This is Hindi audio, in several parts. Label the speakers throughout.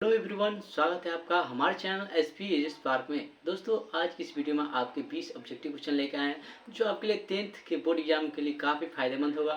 Speaker 1: हेलो एवरीवन, स्वागत है आपका हमारे चैनल एसपी स्पार्क में। दोस्तों, आज की इस वीडियो में आपके 20 ऑब्जेक्टिव क्वेश्चन लेकर आए हैं जो आपके लिए 10th के बोर्ड एग्जाम के लिए काफ़ी फायदेमंद होगा।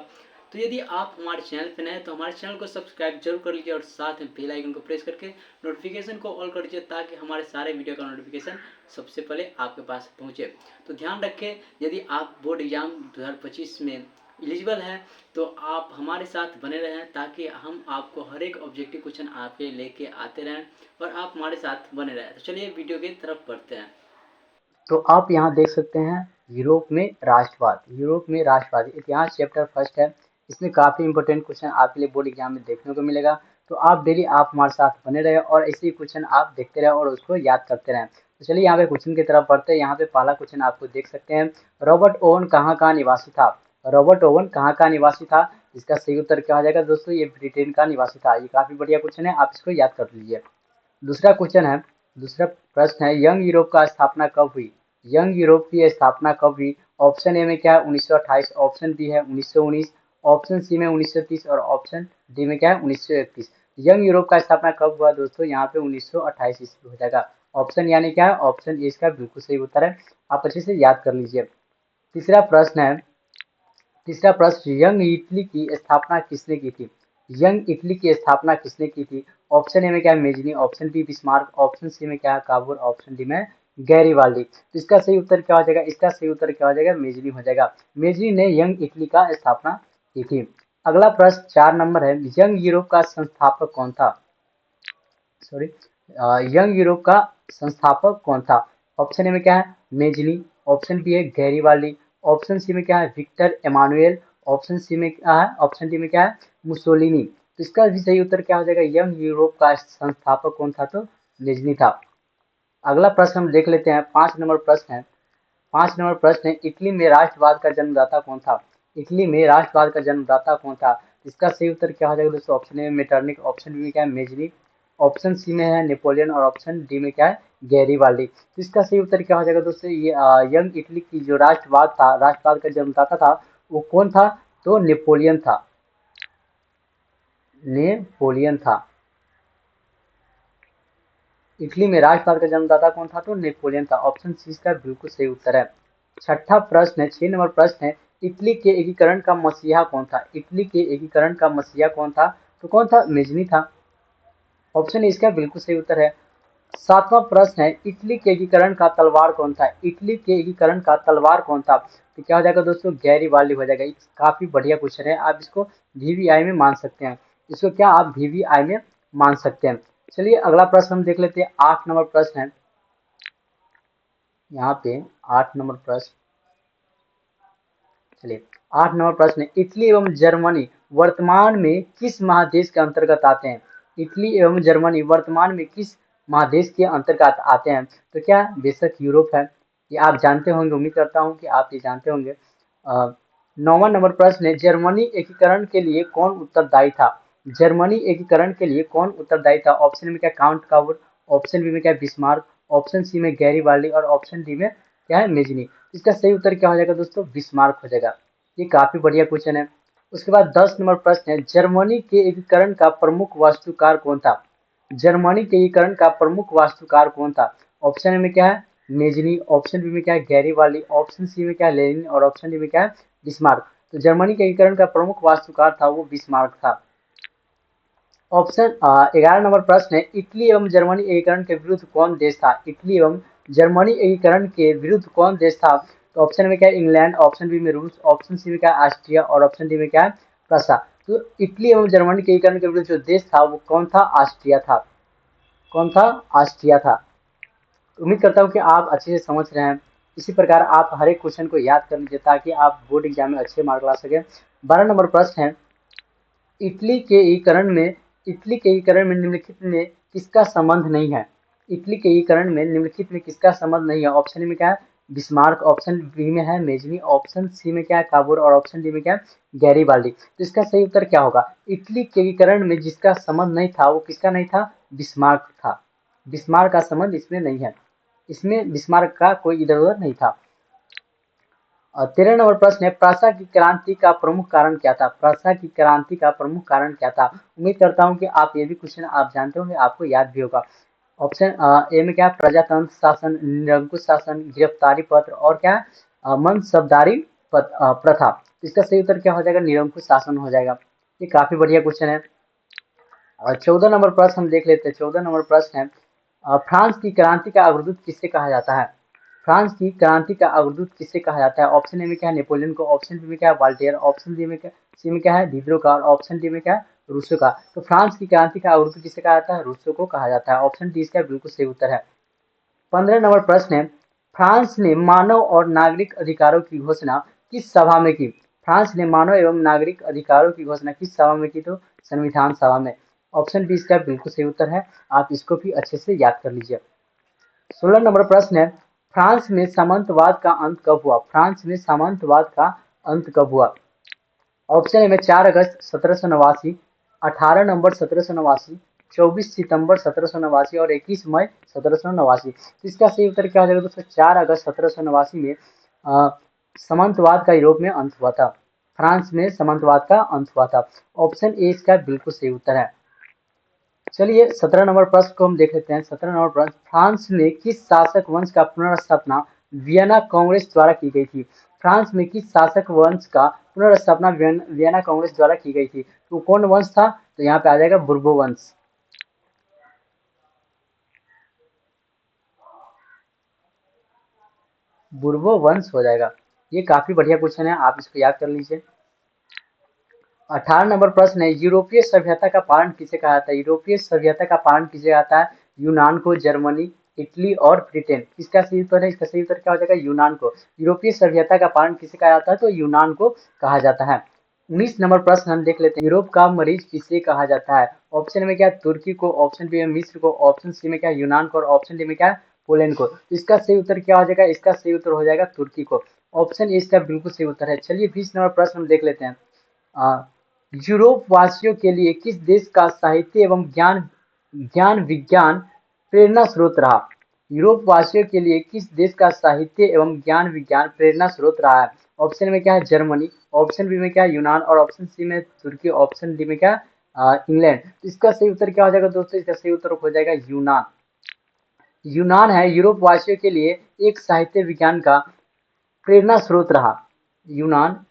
Speaker 1: तो यदि आप हमारे चैनल पर नए हैं तो हमारे चैनल को सब्सक्राइब जरूर कर लीजिए और साथ में बेल आइकन को प्रेस करके नोटिफिकेशन को ऑल कर दीजिए ताकि हमारे सारे वीडियो का नोटिफिकेशन सबसे पहले आपके पास पहुँचे। तो ध्यान रखें, यदि आप बोर्ड एग्जाम 2025 में एलिजिबल है तो आप हमारे साथ बने रहें ताकि हम आपको हर एक ऑब्जेक्टिव क्वेश्चन आपके लेके आते रहें और आप हमारे साथ बने रहें। तो चलिए वीडियो की तरफ बढ़ते हैं।
Speaker 2: तो आप यहाँ देख सकते हैं यूरोप में राष्ट्रवाद इतिहास चैप्टर फर्स्ट है। इसमें काफ़ी इंपॉर्टेंट क्वेश्चन आपके लिए बोर्ड एग्जाम में देखने को मिलेगा। तो आप डेली आप हमारे साथ बने रहे और ऐसे ही क्वेश्चन आप देखते रहे और उसको याद करते रहें। तो चलिए यहाँ पे क्वेश्चन की तरफ बढ़ते हैं। यहाँ पे पहला क्वेश्चन आपको देख सकते हैं, रॉबर्ट ओवन कहाँ का निवासी था। रॉबर्ट ओवन कहाँ का निवासी था, इसका सही उत्तर क्या हो जाएगा दोस्तों, ये ब्रिटेन का निवासी था। ये काफ़ी बढ़िया क्वेश्चन है, आप इसको याद कर लीजिए। दूसरा क्वेश्चन है, दूसरा प्रश्न है, यंग यूरोप का स्थापना कब हुई। यंग यूरोप की स्थापना कब हुई। ऑप्शन ए में क्या है 1928, ऑप्शन बी है 1919, ऑप्शन सी में 1930 और ऑप्शन डी में क्या है 1931। यंग यूरोप का स्थापना कब हुआ दोस्तों, यहाँ पे 1928 ईस्वी हो जाएगा। ऑप्शन यानी क्या है, ऑप्शन ए इसका बिल्कुल सही उत्तर है, आप अच्छे से याद कर लीजिए। तीसरा प्रश्न है, तीसरा प्रश्न, यंग इटली की स्थापना किसने की थी। यंग इटली की स्थापना किसने की थी। ऑप्शन ए में क्या है Mazzini, option B Bismarck, option C में क्या है काबूल, ऑप्शन डी में गैरीवाल्डी। तो इसका सही उत्तर क्या हो जाएगा, इसका सही उत्तर क्या हो जाएगा, मेजनी हो जाएगा। मेजनी ने यंग इटली का स्थापना की थी। अगला प्रश्न 4 नंबर है, यंग यूरोप का संस्थापक कौन था। सॉरी, यंग यूरोप का संस्थापक कौन था। ऑप्शन ए में क्या है मेजनी, ऑप्शन बी है गैरीवाल्डी, ऑप्शन सी में क्या है विक्टर एमानुएल, ऑप्शन सी में क्या है, ऑप्शन डी में क्या है मुसोलिनी। तो इसका भी सही उत्तर क्या हो जाएगा, यंग यूरोप का संस्थापक कौन था, तो मेजनी था। अगला प्रश्न हम देख लेते हैं, 5 नंबर प्रश्न है। 5 नंबर प्रश्न है, इटली में राष्ट्रवाद का जन्मदाता कौन था। इटली में राष्ट्रवाद का जन्मदाता कौन था। इसका सही उत्तर क्या हो जाएगा दोस्तों, ऑप्शन ए में मेटरनिक, ऑप्शन बी में क्या है मेजनी, ऑप्शन सी में है नेपोलियन और ऑप्शन डी में क्या है गैरीवाल्डी। तो इसका सही उत्तर क्या हो जाएगा दोस्तों, ये यंग इटली की जो राष्ट्रवाद था, राष्ट्रवाद का जन्मदाता था वो कौन था, तो नेपोलियन था, नेपोलियन था। इटली में राष्ट्रवाद का जन्मदाता कौन था, तो नेपोलियन था। ऑप्शन सी इसका बिल्कुल सही उत्तर है। छठा प्रश्न है, 6 नंबर प्रश्न है, इटली के एकीकरण का मसीहा कौन था। इटली के एकीकरण का मसीहा कौन था, तो कौन था, मेजनी था। ऑप्शन इसका बिल्कुल सही उत्तर है। 7वां प्रश्न है, इटली के एकीकरण का तलवार कौन था। इटली के एकीकरण का तलवार कौन था, तो क्या हो जाएगा दोस्तों, गैरीवाल्डी हो जाएगा। काफी बढ़िया क्वेश्चन है, आप इसको वीवीआई में मान सकते हैं। इसको क्या आप वीवीआई में मान सकते हैं। चलिए अगला प्रश्न हम देख लेते हैं, 8 नंबर प्रश्न है। यहाँ पे 8 नंबर प्रश्न, चलिए 8 नंबर प्रश्न है, इटली एवं जर्मनी वर्तमान में किस महादेश के अंतर्गत आते हैं। इटली एवं जर्मनी वर्तमान में किस महादेश के अंतर्गत आते हैं, तो क्या बेशक यूरोप है। ये आप जानते होंगे, उम्मीद करता हूँ कि आप ये जानते होंगे। 9वां नंबर प्रश्न है, जर्मनी एकीकरण के लिए कौन उत्तरदायी था। जर्मनी एकीकरण के लिए कौन उत्तरदायी था। ऑप्शन में क्या काउंट काबुल, ऑप्शन बी में क्या बिस्मार्क, ऑप्शन सी में गैरीवाल्डी और ऑप्शन डी में क्या है मेजनी। इसका सही उत्तर क्या हो जाएगा दोस्तों, बिस्मार्क हो जाएगा। ये काफी बढ़िया क्वेश्चन है। उसके बाद 10 नंबर प्रश्न है, जर्मनी के एकीकरण का प्रमुख वास्तुकार कौन था। जर्मनी के एकीकरण का प्रमुख वास्तुकार कौन था। ऑप्शन में क्या है मेजनी, ऑप्शन बी में क्या है गैरीवाल्डी, ऑप्शन सी में क्या है लेनिन और ऑप्शन डी में क्या है बिस्मार्क। तो जर्मनी के एकीकरण का प्रमुख वास्तुकार था वो बिस्मार्क था। ऑप्शन 11 नंबर प्रश्न है, इटली एवं जर्मनी एकीकरण के विरुद्ध कौन देश था। इटली एवं जर्मनी एकीकरण के विरुद्ध कौन देश था। तो ऑप्शन में क्या है इंग्लैंड, ऑप्शन बी में रूस, ऑप्शन सी में क्या है ऑस्ट्रिया और ऑप्शन डी में क्या है प्रसा। तो इटली एवं जर्मनी के एकीकरण के विरुद्ध जो देश था वो कौन था, ऑस्ट्रिया था। कौन था, ऑस्ट्रिया था। उम्मीद करता हूँ कि आप अच्छे से समझ रहे हैं। इसी प्रकार आप हर एक क्वेश्चन को याद कर लीजिए ताकि आप बोर्ड एग्जाम में अच्छे मार्क ला सके। 12 नंबर प्रश्न है, इटली के एकीकरण में, इटली के एकीकरण में निम्नलिखित में किसका संबंध नहीं है। इटली के एकीकरण में निम्नलिखित में किसका संबंध नहीं है। ऑप्शन में क्या है बिस्मार्क, ऑप्शन बी में है मेजनी, ऑप्शन सी में क्या है काबूल और ऑप्शन डी में क्या है गैरीबाल्डी। तो इसका सही उत्तर क्या होगा, इटली के एकीकरण में जिसका संबंध नहीं था वो किसका नहीं था, बिस्मार्क था। बिस्मार्क का संबंध इसमें नहीं है, इसमें बिस्मार्क का कोई इधर उधर नहीं था। 13 नंबर प्रश्न है, प्रासा की क्रांति का प्रमुख कारण क्या था? प्रासा की क्रांति का प्रमुख कारण क्या था? उम्मीद करता हूँ कि आप ये भी क्वेश्चन आप जानते होंगे, आपको याद भी होगा। ऑप्शन ए में क्या है? प्रजातंत्र शासन, निरंकुश शासन, गिरफ्तारी पत्र और क्या है? मनसबदारी प्रथा। इसका सही उत्तर क्या हो जाएगा? निरंकुश शासन हो जाएगा। ये काफी बढ़िया क्वेश्चन है। और 14 नंबर प्रश्न हम देख लेते हैं। 14 नंबर प्रश्न है, फ्रांस की क्रांति का अग्रदूत किसे कहा जाता है? फ्रांस की क्रांति का अग्रदूत किसे कहा जाता है? ऑप्शन ए में क्या है? नेपोलियन को, ऑप्शन बी में क्या है? वाल्टेयर, ऑप्शन डी में क्या, सी में क्या है? डिड्रो का, और ऑप्शन डी में क्या है? रूसो का। तो फ्रांस की क्रांति का अग्रदूत किसे कहा जाता है? रूसो को कहा जाता है। ऑप्शन डी इसका बिल्कुल सही उत्तर है। 15 नंबर प्रश्न है, फ्रांस ने मानव और नागरिक अधिकारों की घोषणा किस सभा में की? फ्रांस ने मानव एवं नागरिक अधिकारों की घोषणा किस सभा में की? तो संविधान सभा में। ऑप्शन बी इसका बिल्कुल सही उत्तर है। आप इसको भी अच्छे से याद कर लीजिए। 16 नंबर प्रश्न है, फ्रांस में सामंतवाद का अंत कब हुआ? फ्रांस में सामंतवाद का अंत कब हुआ? ऑप्शन ए में 4 अगस्त 1789, 18 नवंबर 1789, 24 सितंबर 1789 और 21 मई 1789। तो इसका सही उत्तर क्या हो जाएगा दोस्तों? 4 अगस्त 1789 में सामंतवाद का यूरोप में अंत हुआ था। फ्रांस में सामंतवाद का अंत हुआ था। ऑप्शन ए इसका बिल्कुल सही उत्तर है। चलिए 17 नंबर प्रश्न को हम देख लेते हैं। 17 नंबर प्रश्न, फ्रांस में किस शासक वंश का पुनर्स्थापना वियना कांग्रेस द्वारा की गई थी? फ्रांस में किस शासक वंश का पुनर्स्थापना वियना कांग्रेस द्वारा की गई थी? तो कौन वंश था? तो यहाँ पे आ जाएगा बुर्बो वंश। बुर्बो वंश हो जाएगा। ये काफी बढ़िया क्वेश्चन है, आप इसको याद कर लीजिए। 18 नंबर प्रश्न है, यूरोपीय सभ्यता का पारण किसे कहा जाता है? यूरोपीय सभ्यता का पारण किसे कहता है? यूनान को, जर्मनी, इटली और ब्रिटेन। इसका सही उत्तर है, इसका सही उत्तर क्या हो जाएगा? यूनान को। यूरोपीय सभ्यता का पारण किसे कहा जाता है? तो यूनान को कहा जाता है। 19 नंबर प्रश्न हम देख लेते हैं, यूरोप का मरीज किसे कहा जाता है? ऑप्शन में क्या है? तुर्की को, ऑप्शन बी में मिस्र को, ऑप्शन सी में क्या है? यूनान को, और ऑप्शन डी में क्या है? पोलैंड को। इसका सही उत्तर क्या हो जाएगा? इसका सही उत्तर हो जाएगा तुर्की को। ऑप्शन ए इसका बिल्कुल सही उत्तर है। चलिए 20 नंबर प्रश्न हम देख लेते हैं। यूरोप वासियों के लिए किस देश का साहित्य एवं ज्ञान ज्ञान विज्ञान प्रेरणा स्रोत रहा? यूरोप वासियों के लिए किस देश का साहित्य एवं ज्ञान विज्ञान प्रेरणा स्रोत रहा है? ऑप्शन में क्या है? जर्मनी, ऑप्शन बी में क्या है? यूनान, और ऑप्शन सी में तुर्की, ऑप्शन डी में क्या है? इंग्लैंड। तो इसका सही उत्तर क्या हो जाएगा दोस्तों? इसका सही उत्तर हो जाएगा यूनान। यूनान है यूरोप वासियों के लिए एक साहित्य विज्ञान का प्रेरणा स्रोत रहा। यूनान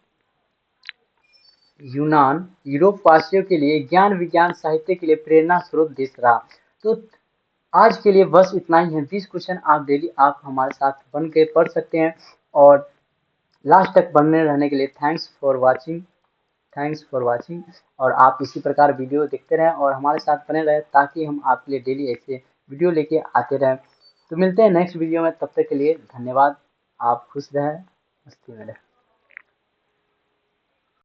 Speaker 2: यूनान यूरोप वासियों के लिए ज्ञान विज्ञान साहित्य के लिए प्रेरणा स्रोत देश रहा। तो आज के लिए बस इतना ही है। 20 क्वेश्चन आप डेली आप हमारे साथ बन के पढ़ सकते हैं, और लास्ट तक बने रहने के लिए thanks for watching. Thanks for watching. और आप इसी प्रकार वीडियो देखते रहें और हमारे साथ बने रहें, ताकि हम आपके लिए डेली ऐसे वीडियो लेके आते रहें। तो मिलते हैं नेक्स्ट वीडियो में, तब तक के लिए धन्यवाद। आप खुश रहें, मस्ती में रहें।